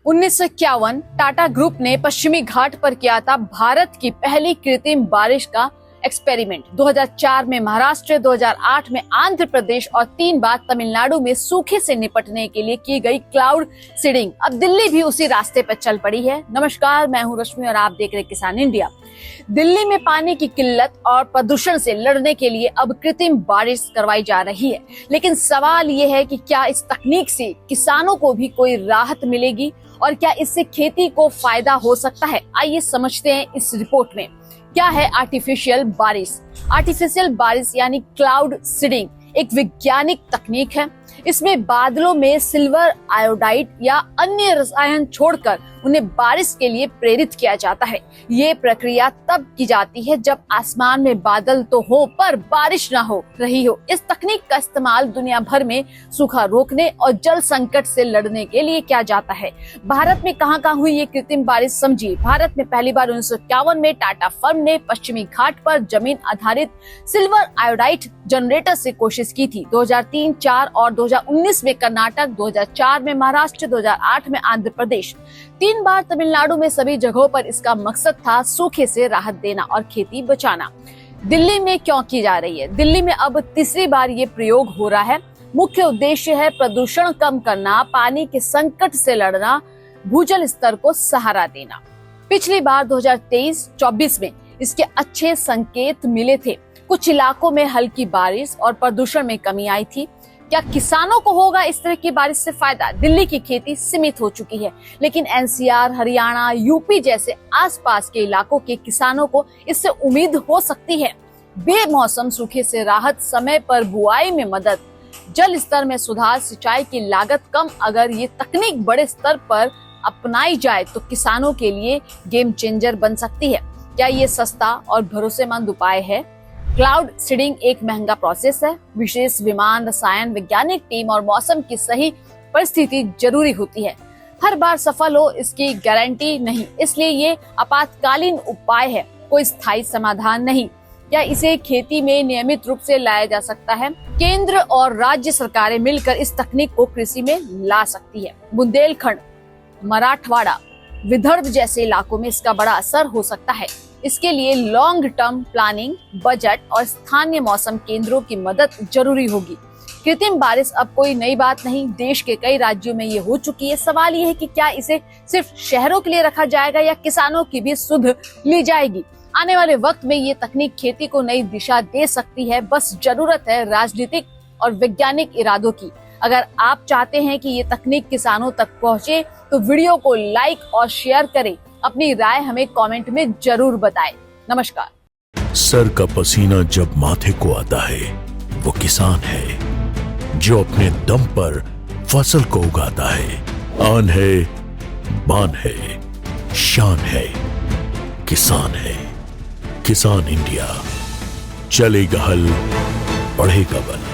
1951 Tata group ने पश्चिमी घाट पर किया था भारत की पहली कृत्रिम बारिश का एक्सपेरिमेंट। 2004 में महाराष्ट्र, 2008 में आंध्र प्रदेश और 3 बार तमिलनाडु में सूखे से निपटने के लिए की गई क्लाउड सीडिंग। अब दिल्ली भी उसी रास्ते पर चल पड़ी है। नमस्कार, मैं हूं रश्मि और आप देख रहे किसान इंडिया। दिल्ली में पानी की किल्लत और प्रदूषण से लड़ने के लिए अब कृत्रिम बारिश करवाई जा रही है, लेकिन सवाल ये है कि क्या इस तकनीक से किसानों को भी कोई राहत मिलेगी और क्या इससे खेती को फायदा हो सकता है। आइए समझते हैं इस रिपोर्ट में। क्या है आर्टिफिशियल बारिश? आर्टिफिशियल बारिश यानी क्लाउड सीडिंग एक वैज्ञानिक तकनीक है। इसमें बादलों में सिल्वर आयोडाइड या अन्य रसायन छोड़कर उन्हें बारिश के लिए प्रेरित किया जाता है। ये प्रक्रिया तब की जाती है जब आसमान में बादल तो हो पर बारिश ना हो रही हो। इस तकनीक का इस्तेमाल दुनिया भर में सूखा रोकने और जल संकट से लड़ने के लिए किया जाता है। भारत में कहां हुई ये कृत्रिम बारिश, समझिए। भारत में पहली बार 1951 में टाटा फर्म ने पश्चिमी घाट पर जमीन आधारित सिल्वर आयोडाइड जनरेटर से कोशिश की थी। 2003, 2004 और 2019 में कर्नाटक, 2004 में महाराष्ट्र, 2008 में आंध्र प्रदेश, 3 बार तमिलनाडु में सभी जगहों पर इसका मकसद था सूखे से राहत देना और खेती बचाना। दिल्ली में क्यों की जा रही है? दिल्ली में अब तीसरी बार ये प्रयोग हो रहा है। मुख्य उद्देश्य है प्रदूषण कम करना, पानी के संकट से लड़ना, भूजल स्तर को सहारा देना। पिछली बार 2023-24 में इसके अच्छे संकेत मिले थे। कुछ इलाकों में हल्की बारिश और प्रदूषण में कमी आई थी। क्या किसानों को होगा इस तरह की बारिश से फायदा? दिल्ली की खेती सीमित हो चुकी है, लेकिन एनसीआर, हरियाणा, यूपी जैसे आसपास के इलाकों के किसानों को इससे उम्मीद हो सकती है। बेमौसम सूखे से राहत, समय पर बुआई में मदद, जल स्तर में सुधार, सिंचाई की लागत कम। अगर ये तकनीक बड़े स्तर पर अपनाई जाए तो किसानों के लिए गेम चेंजर बन सकती है। क्या ये सस्ता और भरोसेमंद उपाय है? क्लाउड सीडिंग एक महंगा प्रोसेस है। विशेष विमान, रसायन वैज्ञानिक टीम और मौसम की सही परिस्थिति जरूरी होती है। हर बार सफल हो इसकी गारंटी नहीं, इसलिए ये आपातकालीन उपाय है, कोई स्थायी समाधान नहीं। क्या इसे खेती में नियमित रूप से लाया जा सकता है? केंद्र और राज्य सरकारें मिलकर इस तकनीक को कृषि में ला सकती है। बुंदेलखंड, मराठवाड़ा, विदर्भ जैसे इलाकों में इसका बड़ा असर हो सकता है। इसके लिए लॉन्ग टर्म प्लानिंग, बजट और स्थानीय मौसम केंद्रों की मदद जरूरी होगी। कृत्रिम बारिश अब कोई नई बात नहीं, देश के कई राज्यों में ये हो चुकी है। सवाल ये है कि क्या इसे सिर्फ शहरों के लिए रखा जाएगा या किसानों की भी सुध ली जाएगी? आने वाले वक्त में ये तकनीक खेती को नई दिशा दे सकती है। बस जरूरत है राजनीतिक और वैज्ञानिक इरादों की। अगर आप चाहते हैं कि ये तकनीक किसानों तक पहुंचे तो वीडियो को लाइक और शेयर करें। अपनी राय हमें कमेंट में जरूर बताएं। नमस्कार। सर का पसीना जब माथे को आता है वो किसान है जो अपने दम पर फसल को उगाता है। आन है, बान है, शान है, किसान है। किसान इंडिया, चलेगा हल, बढ़ेगा बल।